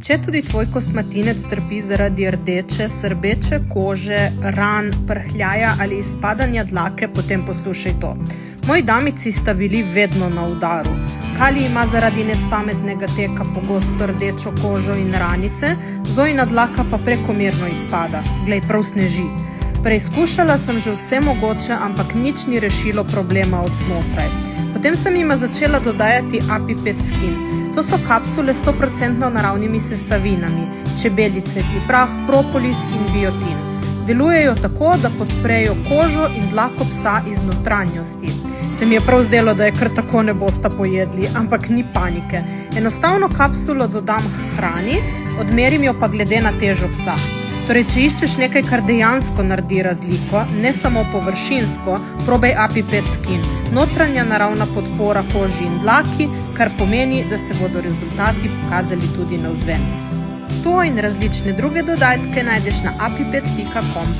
Če tudi tvoj kosmatinec trpi zaradi rdeče, srbeče kože, ran, prhljaja ali izpadanja dlake, potem poslušaj to. Moji damici sta bili vedno na udaru. Kali ima zaradi nespametnega teka pogosto rdečo kožo in ranice, Zojina dlaka pa prekomerno izpada. Glej, prav sneži. Preizkušala sem že vse mogoče, ampak nič ni rešilo problema od znotraj. Potem sem jima začela dodajati Apipet Skin. To so kapsule s 100% naravnimi sestavinami, čebelji cvetni prah, propolis in biotin. Delujejo tako, da podprejo kožo in dlako psa iz notranjosti. Se mi je prav zdelo, da je kar tako ne bosta pojedli, ampak ni panike. Enostavno kapsulo dodam hrani, odmerim jo pa glede na težo psa. Torej, če iščeš nekaj, kar dejansko naredi razliko, ne samo površinsko, probaj Apipet Skin. Notranja naravna podpora koži in dlaki, kar pomeni, da se bodo rezultati pokazali tudi navzven. To in različne druge dodatke najdeš na apipet.com.